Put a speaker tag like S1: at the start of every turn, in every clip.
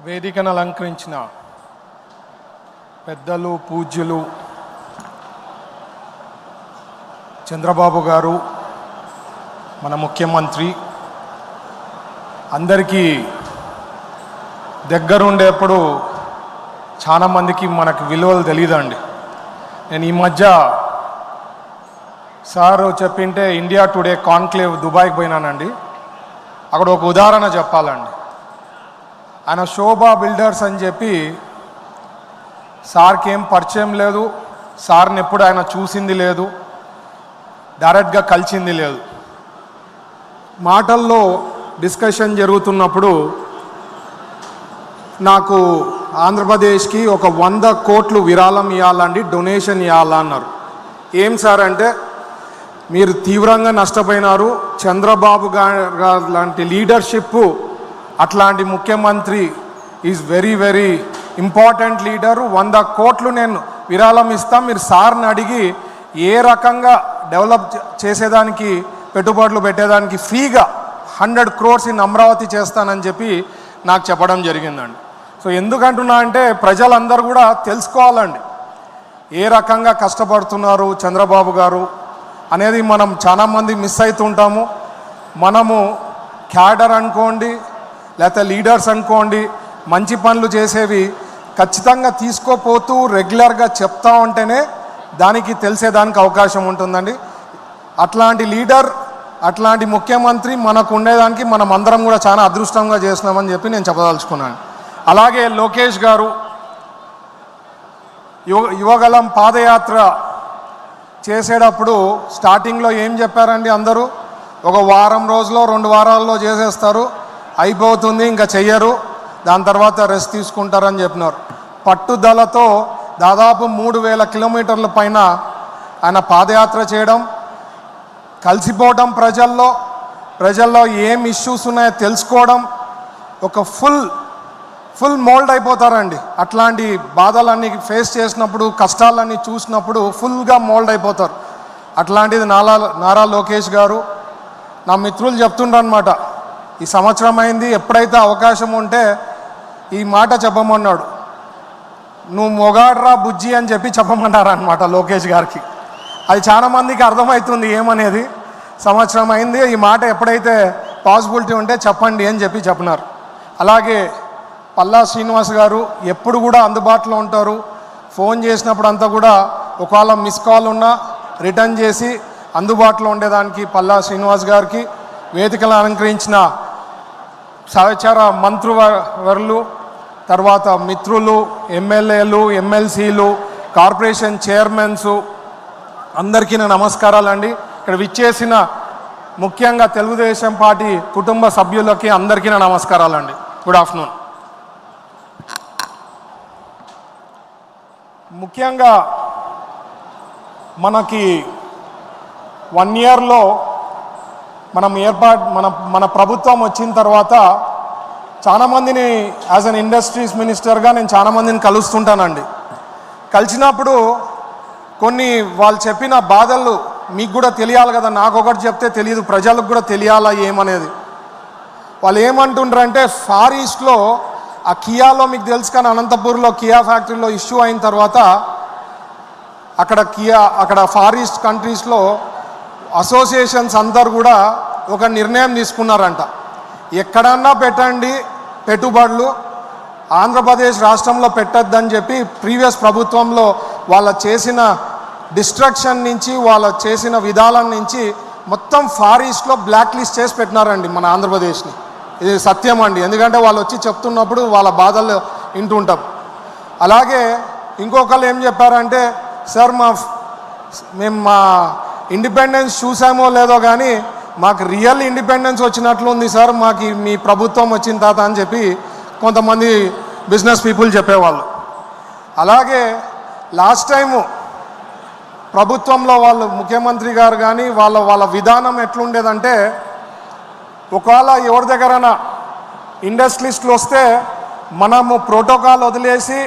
S1: వేదికను అలంకరించిన పెద్దలు పూజ్యులు చంద్రబాబు గారు, మన ముఖ్యమంత్రి అందరికీ దగ్గరుండేప్పుడు చాలామందికి మనకు విలువలు తెలియదండి. నేను ఈ మధ్య సార్ చెప్పింటే ఇండియా టుడే కాన్క్లేవ్ దుబాయ్కి పోయినానండి. అక్కడ ఒక ఉదాహరణ చెప్పాలండి. ఆయన శోభా బిల్డర్స్ అని చెప్పి, సార్కి ఏం పరిచయం లేదు, సార్ని ఎప్పుడు ఆయన చూసింది లేదు, డైరెక్ట్గా కలిసింది లేదు. మాటల్లో డిస్కషన్ జరుగుతున్నప్పుడు నాకు ఆంధ్రప్రదేశ్కి ఒక 100 కోట్లు విరాళం ఇవ్వాలండి, డొనేషన్ ఇవ్వాలన్నారు. ఏం సార్ అంటే, మీరు తీవ్రంగా నష్టపోయినారు, చంద్రబాబు గారు లాంటి లీడర్షిప్, అట్లాంటి ముఖ్యమంత్రి is very very important leader, 100 కోట్లు నేను విరాళం ఇస్తా, మీరు సార్ని అడిగి ఏ రకంగా డెవలప్ చేసేదానికి పెట్టుబడులు పెట్టేదానికి ఫ్రీగా 100 crores ఇన్ అమరావతి చేస్తానని చెప్పి నాకు చెప్పడం జరిగిందండి. సో ఎందుకంటున్నా అంటే, ప్రజలందరూ కూడా తెలుసుకోవాలండి ఏ రకంగా కష్టపడుతున్నారు చంద్రబాబు గారు అనేది. మనం చాలామంది మిస్ అవుతుంటాము. మనము క్యాడర్ అనుకోండి, లేకపోతే లీడర్స్ అనుకోండి, మంచి పనులు చేసేవి ఖచ్చితంగా తీసుకోపోతూ రెగ్యులర్గా చెప్తా ఉంటేనే దానికి తెలిసేదానికి అవకాశం ఉంటుందండి. అట్లాంటి లీడర్, అట్లాంటి ముఖ్యమంత్రి మనకు ఉండేదానికి మనం అందరం కూడా చాలా అదృష్టంగా చేస్తున్నామని చెప్పి నేను చెప్పదలుచుకున్నాను. అలాగే లోకేష్ గారు యువగలం పాదయాత్ర చేసేటప్పుడు స్టార్టింగ్లో ఏం చెప్పారండి, అందరూ ఒక వారం రోజులో 2 వారాల్లో చేసేస్తారు, అయిపోతుంది, ఇంకా చెయ్యరు, దాని తర్వాత రెస్ట్ తీసుకుంటారని చెప్పినారు. పట్టుదలతో దాదాపు 3000 కిలోమీటర్ల పైన ఆయన పాదయాత్ర చేయడం, కలిసిపోవడం, ప్రజల్లో ఏం ఇష్యూస్ ఉన్నాయో తెలుసుకోవడం, ఒక ఫుల్ మోల్డ్ అయిపోతారండి. అట్లాంటి బాధలన్నీ ఫేస్ చేసినప్పుడు, కష్టాలన్నీ చూసినప్పుడు ఫుల్గా మోల్డ్ అయిపోతారు. అట్లాంటిది నారా లోకేష్ గారు. నా మిత్రులు చెప్తుండ్రు అనమాట, ఈ సంవత్సరం అయింది, ఎప్పుడైతే అవకాశం ఉంటే ఈ మాట చెప్పమన్నాడు, నువ్వు మొగాడ్రా బుజ్జి అని చెప్పి చెప్పమన్నారు అనమాట లోకేష్ గారికి. అది చాలామందికి అర్థమవుతుంది ఏమనేది. సంవత్సరం అయింది, ఈ మాట ఎప్పుడైతే పాసిబిలిటీ ఉంటే చెప్పండి అని చెప్పి చెప్పినారు. అలాగే పల్లా శ్రీనివాస్ గారు ఎప్పుడు కూడా అందుబాటులో ఉంటారు. ఫోన్ చేసినప్పుడు అంతా కూడా ఒకవేళ మిస్ కాల్ ఉన్నా రిటర్న్ చేసి అందుబాటులో ఉండేదానికి పల్లా శ్రీనివాస్ గారికి, వేదికలను అలంకరించిన సహచార మంత్రివర్యులు, తర్వాత మిత్రులు, ఎమ్మెల్యేలు, ఎమ్మెల్సీలు, కార్పొరేషన్ చైర్మన్స్ అందరికీ నా నమస్కారాలండి. ఇక్కడ విచ్చేసిన ముఖ్యంగా తెలుగుదేశం పార్టీ కుటుంబ సభ్యులకి అందరికీ నా నమస్కారాలండి. Good afternoon. ముఖ్యంగా మనకి 1 yearలో మన ప్రభుత్వం వచ్చిన తర్వాత చాలామందిని యాజ్ అన్ ఇండస్ట్రీస్ మినిస్టర్గా నేను చాలామందిని కలుస్తుంటానండి. కలిసినప్పుడు కొన్ని వాళ్ళు చెప్పిన బాధలు మీకు కూడా తెలియాలి కదా, నాకు ఒకటి చెప్తే తెలియదు, ప్రజలకు కూడా తెలియాలా ఏమనేది. వాళ్ళు ఏమంటుండ్రంటే, ఫార్ ఈస్ట్లో ఆ కియాలో మీకు తెలుసు కానీ అనంతపూర్లో కియా ఫ్యాక్టరీలో ఇష్యూ అయిన తర్వాత అక్కడ ఫార్ ఈస్ట్ కంట్రీస్లో అసోసియేషన్స్ అందరు కూడా ఒక నిర్ణయం తీసుకున్నారంట, ఎక్కడన్నా పెట్టండి పెట్టుబడులు, ఆంధ్రప్రదేశ్ రాష్ట్రంలో పెట్టద్దని చెప్పి ప్రీవియస్ ప్రభుత్వంలో వాళ్ళ చేసిన డిస్ట్రక్షన్ నుంచి, వాళ్ళ చేసిన విధానం నుంచి మొత్తం ఫార్ ఈస్ట్లో బ్లాక్ లిస్ట్ చేసి పెట్టినారండి మన ఆంధ్రప్రదేశ్ని. ఇది సత్యం అండి, ఎందుకంటే వాళ్ళు వచ్చి చెప్తున్నప్పుడు వాళ్ళ బాధలు వింటుంటాం. అలాగే ఇంకొకళ్ళు ఏం చెప్పారంటే, సార్ మేము మా ఇండిపెండెన్స్ చూసామో లేదో కానీ మాకు రియల్ ఇండిపెండెన్స్ వచ్చినట్లు ఉంది సార్ మాకు మీ ప్రభుత్వం వచ్చిన తర్వాత అని చెప్పి కొంతమంది బిజినెస్ పీపుల్ చెప్పేవాళ్ళు. అలాగే లాస్ట్ టైము ప్రభుత్వంలో వాళ్ళు ముఖ్యమంత్రి గారు కానీ వాళ్ళ విధానం ఎట్లుండేదంటే, ఒకవేళ ఎవరి దగ్గరైనా ఇండస్ట్రియలిస్టులు వస్తే మనము ప్రోటోకాల్ వదిలేసి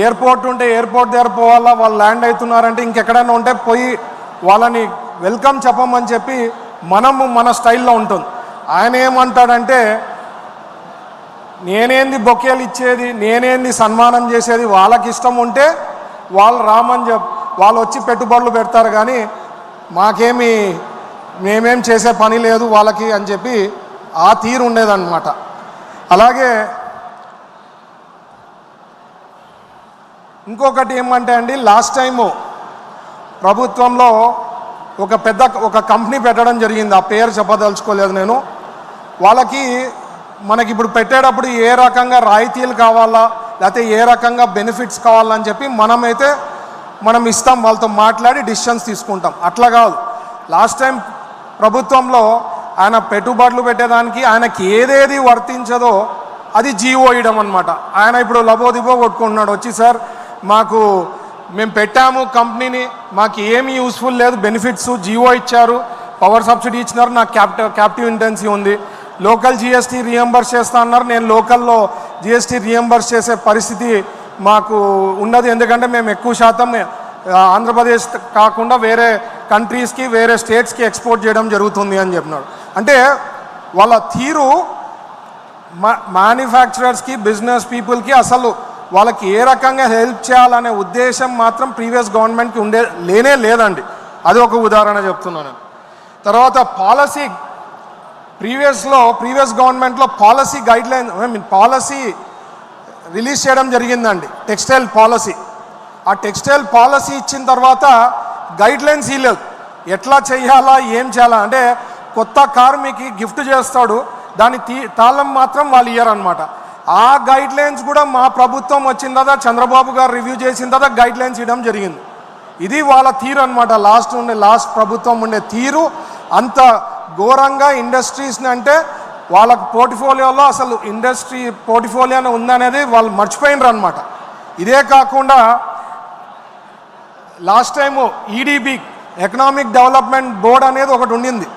S1: ఎయిర్పోర్ట్ ఉంటే ఎయిర్పోర్ట్ దగ్గర పోవాలా, వాళ్ళు ల్యాండ్ అవుతున్నారంటే ఇంకెక్కడైనా ఉంటే పోయి వాళ్ళని వెల్కమ్ చెప్పమని చెప్పి మనము మన స్టైల్లో ఉంటుంది. ఆయన ఏమంటాడంటే, నేనేంది బొకేలు ఇచ్చేది, నేనేంది సన్మానం చేసేది, వాళ్ళకి ఇష్టం ఉంటే వాళ్ళు రామని వాళ్ళు వచ్చి పెట్టుబడులు పెడతారు, కానీ మేమేం చేసే పని లేదు వాళ్ళకి అని చెప్పి ఆ తీరు ఉండేదన్నమాట. అలాగే ఇంకొకటి ఏమంటే అండి, లాస్ట్ టైము ప్రభుత్వంలో ఒక కంపెనీ పెట్టడం జరిగింది. ఆ పేరు చెప్పదలుచుకోలేదు నేను. వాళ్ళకి మనకి ఇప్పుడు పెట్టేటప్పుడు ఏ రకంగా రాయితీలు కావాలా లేకపోతే ఏ రకంగా బెనిఫిట్స్ కావాలని చెప్పి మనం ఇస్తాం, వాళ్ళతో మాట్లాడి డిసిషన్స్ తీసుకుంటాం. అట్లా కాదు, లాస్ట్ టైం ప్రభుత్వంలో ఆయన పెట్టుబడులు పెట్టేదానికి ఆయనకి ఏదేది వర్తించదో అది జీవో ఇవ్వడం అనమాట. ఆయన ఇప్పుడు లబోదిబో కొట్టుకుంటున్నాడు వచ్చి, సార్ మేము పెట్టాము కంపెనీని, మాకు ఏమి యూస్ఫుల్ లేదు, బెనిఫిట్స్ జీవో ఇచ్చారు, పవర్ సబ్సిడీ ఇచ్చినారు, నాకు క్యాప్టివ్ ఇంటెన్సీ ఉంది, లోకల్ జిఎస్టీ రీఎంబర్స్ చేస్తా అన్నారు, నేను లోకల్లో జిఎస్టీ రీఎంబర్స్ చేసే పరిస్థితి మాకు ఉన్నది, ఎందుకంటే మేము ఎక్కువ శాతం ఆంధ్రప్రదేశ్ కాకుండా వేరే కంట్రీస్కి వేరే స్టేట్స్కి ఎక్స్పోర్ట్ చేయడం జరుగుతుంది అని చెప్పినాడు. అంటే వాళ్ళ తీరు మ్యానుఫ్యాక్చరర్స్కి బిజినెస్ పీపుల్కి అసలు వాళ్ళకి ఏ రకంగా హెల్ప్ చేయాలనే ఉద్దేశం మాత్రం ప్రీవియస్ గవర్నమెంట్కి లేనే లేదండి. అది ఒక ఉదాహరణ చెప్తున్నాను. తర్వాత పాలసీ, ప్రీవియస్ గవర్నమెంట్లో పాలసీ గైడ్లైన్ పాలసీ రిలీజ్ చేయడం జరిగిందండి, టెక్స్టైల్ పాలసీ. ఆ టెక్స్టైల్ పాలసీ ఇచ్చిన తర్వాత గైడ్లైన్స్ ఇవ్వలేదు, ఎట్లా చేయాలా ఏం చేయాలా. అంటే కొత్త కారు మీకు గిఫ్ట్ చేస్తాడు, దాని తాళం మాత్రం వాళ్ళు ఇయ్యరనమాట. ఆ గైడ్లైన్స్ కూడా మా ప్రభుత్వం వచ్చిన తర్వాత చంద్రబాబు గారు రివ్యూ చేసిన తర్వాత గైడ్లైన్స్ ఇవ్వడం జరిగింది. ఇది వాళ్ళ తీరు అనమాట. లాస్ట్ ప్రభుత్వం ఉండే తీరు అంత ఘోరంగా ఇండస్ట్రీస్ని, అంటే వాళ్ళకు పోర్ట్ఫోలియోలో అసలు ఇండస్ట్రీ పోర్ట్ఫోలియోనే ఉందనేది వాళ్ళు మర్చిపోయినరు అనమాట. ఇదే కాకుండా last time EDB economic development board అనేది ఒకటి ఉండింది.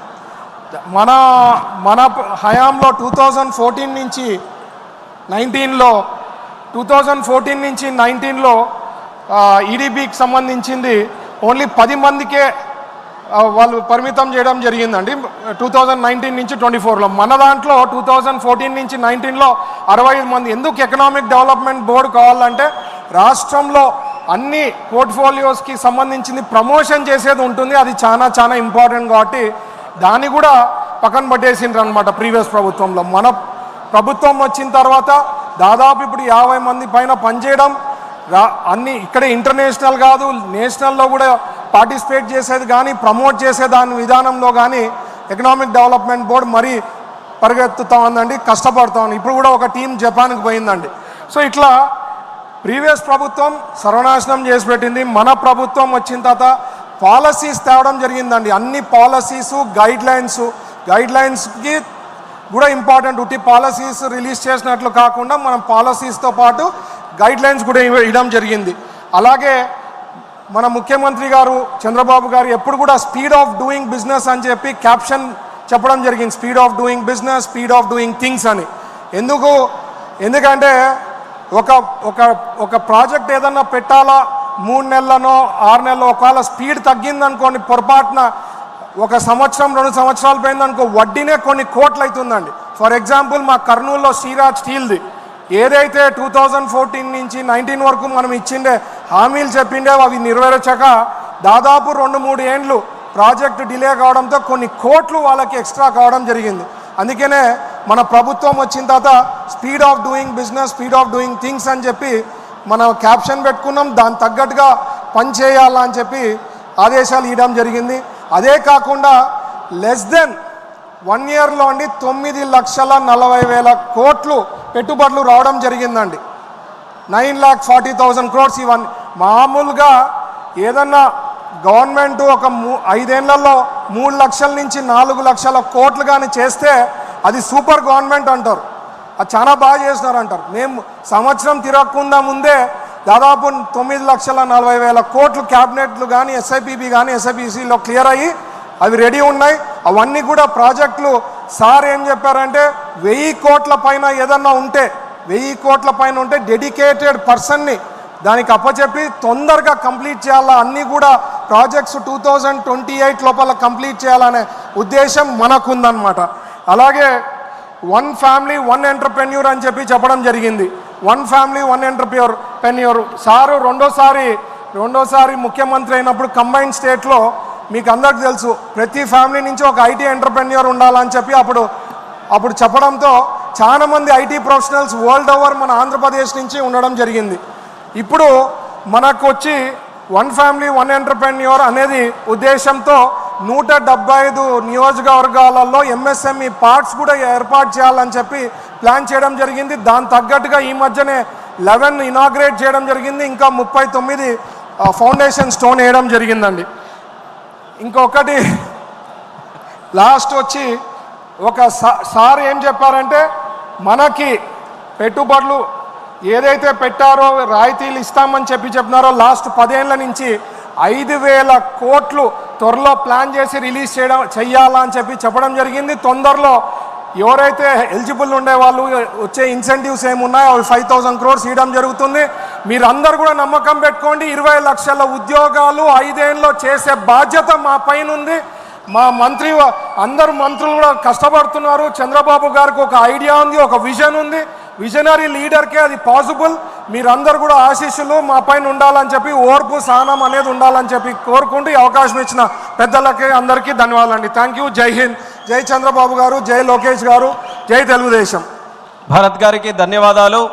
S1: మన హయాంలో 2014 నుంచి 19లో ఈడీబీకి సంబంధించింది ఓన్లీ 10 మందికే వాళ్ళు పరిమితం చేయడం జరిగిందండి 2019 నుంచి 24లో. మన దాంట్లో 2014 నుంచి 19లో 65 మంది. ఎందుకు ఎకనామిక్ డెవలప్మెంట్ బోర్డు కావాలంటే రాష్ట్రంలో అన్ని పోర్ట్ఫోలియోస్కి సంబంధించింది ప్రమోషన్ చేసేది ఉంటుంది, అది చాలా ఇంపార్టెంట్. కాబట్టి దాన్ని కూడా పక్కన పట్టేసిండ్రు అనమాట ప్రీవియస్ ప్రభుత్వంలో. మన ప్రభుత్వం వచ్చిన తర్వాత దాదాపు ఇప్పుడు 50 మంది పైన పనిచేయడం, అన్ని ఇక్కడే ఇంటర్నేషనల్ కాదు నేషనల్లో కూడా పార్టిసిపేట్ చేసేది కానీ ప్రమోట్ చేసే దాని విధానంలో కానీ ఎకనామిక్ డెవలప్మెంట్ బోర్డు మరీ పరిగెత్తుతా ఉందండి, కష్టపడుతూ ఉంది. ఇప్పుడు కూడా ఒక టీం జపాన్కి పోయిందండి. సో ఇట్లా ప్రీవియస్ ప్రభుత్వం సర్వనాశనం చేసి పెట్టింది. మన ప్రభుత్వం వచ్చిన తర్వాత పాలసీస్ తేవడం జరిగిందండి. అన్ని పాలసీసు గైడ్లైన్స్కి కూడా ఇంపార్టెంట్. ఉట్టి పాలసీస్ రిలీజ్ చేసినట్లు కాకుండా మనం పాలసీస్తో పాటు గైడ్లైన్స్ కూడా ఇవ్వడం జరిగింది. అలాగే మన ముఖ్యమంత్రి గారు చంద్రబాబు గారు ఎప్పుడు కూడా స్పీడ్ ఆఫ్ డూయింగ్ బిజినెస్ అని చెప్పి క్యాప్షన్ చెప్పడం జరిగింది. Speed of doing business, speed of doing things అని. ఎందుకంటే ఒక ప్రాజెక్ట్ ఏదన్నా పెట్టాలా 3 నెలలనో 6 నెలల్లో ఒకవేళ స్పీడ్ తగ్గిందనుకోండి, పొరపాటున 1 సంవత్సరం 2 సంవత్సరాలు పోయిందనుకో వడ్డీనే కొన్ని కోట్లు అవుతుందండి. ఫర్ ఎగ్జాంపుల్ మా కర్నూలులో శ్రీరాజ్ స్టీల్ది ఏదైతే 2014 నుంచి 19 వరకు మనం ఇచ్చిండే హామీలు చెప్పిండే అవి నెరవేర్చక దాదాపు 2-3 ఏండ్లు ప్రాజెక్టు డిలే కావడంతో కొన్ని కోట్లు వాళ్ళకి ఎక్స్ట్రా కావడం జరిగింది. అందుకనే మన ప్రభుత్వం వచ్చిన తర్వాత speed of doing business, speed of doing things అని చెప్పి మనం క్యాప్షన్ పెట్టుకున్నాం. దాని తగ్గట్టుగా పని చేయాలని చెప్పి ఆదేశాలు ఇవ్వడం జరిగింది. అదే కాకుండా లెస్ దెన్ 1 ఇయర్లో అండి 9,40,40,000 కోట్లు పెట్టుబడులు రావడం జరిగిందండి. 9,40,000 crores. ఇవన్నీ మామూలుగా ఏదన్నా గవర్నమెంట్ ఒక 5 ఏళ్లలో 3 లక్షల నుంచి 4 లక్షల కోట్లు కానీ చేస్తే అది సూపర్ గవర్నమెంట్ అంటారు, అది చాలా బాగా చేసినారు అంటారు. మేము సంవత్సరం తిరగకుండా ముందే దాదాపు 9,40,000 కోట్లు క్యాబినెట్లు కానీ ఎస్ఐపిబి కానీ ఎస్ఐపిసిలో క్లియర్ అయ్యి అవి రెడీ ఉన్నాయి. అవన్నీ కూడా ప్రాజెక్టులు సార్ ఏం చెప్పారంటే 1000 కోట్ల పైన ఏదన్నా ఉంటే 1000 కోట్ల పైన ఉంటే డెడికేటెడ్ పర్సన్ని దానికి అప్పచెప్పి తొందరగా కంప్లీట్ చేయాలా, అన్నీ కూడా ప్రాజెక్ట్స్ 2028 లోపల కంప్లీట్ చేయాలనే ఉద్దేశం మనకుందన్నమాట. అలాగే వన్ ఫ్యామిలీ వన్ ఎంటర్ప్రెన్యూర్ అని చెప్పి చెప్పడం జరిగింది. One family one entrepreneur sir రెండోసారి ముఖ్యమంత్రి అయినప్పుడు కంబైన్ స్టేట్లో మీకు అందరికి తెలుసు ప్రతి ఫ్యామిలీ నుంచి ఒక ఐటీ ఎంటర్ప్రెన్యూర్ ఉండాలని చెప్పి అప్పుడు చెప్పడంతో చాలామంది ఐటీ ప్రొఫెషనల్స్ వరల్డ్ ఓవర్ మన ఆంధ్రప్రదేశ్ నుంచి ఉండడం జరిగింది. ఇప్పుడు మనకు వచ్చి వన్ ఫ్యామిలీ వన్ ఎంటర్ప్రెన్యూర్ అనేది ఉద్దేశంతో 175 నియోజకవర్గాలలో ఎంఎస్ఎంఈ పార్క్స్ కూడా ఏర్పాటు చేయాలని చెప్పి ప్లాన్ చేయడం జరిగింది. దాని తగ్గట్టుగా ఈ మధ్యనే 11 ఇనాగ్రేట్ చేయడం జరిగింది. ఇంకా 39 ఫౌండేషన్ స్టోన్ వేయడం జరిగిందండి. ఇంకొకటి లాస్ట్ వచ్చి ఒక సార్ ఏం చెప్పారంటే మనకి పెట్టుబడులు ఏదైతే పెట్టారో రాయితీలు ఇస్తామని చెప్పినారో లాస్ట్ 10 ఏళ్ల నుంచి 5,000 కోట్లు త్వరలో ప్లాన్ చేసి రిలీజ్ చేయాలా అని చెప్పడం జరిగింది. తొందరలో ఎవరైతే ఎలిజిబుల్ ఉండేవాళ్ళు వచ్చే ఇన్సెంటివ్స్ ఏమున్నాయో అవి 5,000 crores ఇవ్వడం జరుగుతుంది. మీరందరూ కూడా నమ్మకం పెట్టుకోండి. 20 లక్షల ఉద్యోగాలు 5 ఏళ్ళలో చేసే బాధ్యత మా పైన ఉంది. మా అందరు మంత్రులు కూడా కష్టపడుతున్నారు. చంద్రబాబు గారికి ఒక ఐడియా ఉంది, ఒక విజన్ ఉంది. విజనరీ లీడర్కే అది పాసిబుల్. మీరందరూ కూడా ఆశీస్సులు మా పైన ఉండాలని చెప్పి, ఓర్పు సహనం అనేది ఉండాలని చెప్పి కోరుకుంటూ ఈ అవకాశం ఇచ్చిన పెద్దలకి అందరికీ ధన్యవాదాలండి. Thank you. జై హింద్. జై చంద్రబాబు గారు, జై లోకేష్ గారు, జై తెలుగుదేశం.
S2: భారత్ గారికి ధన్యవాదాలు.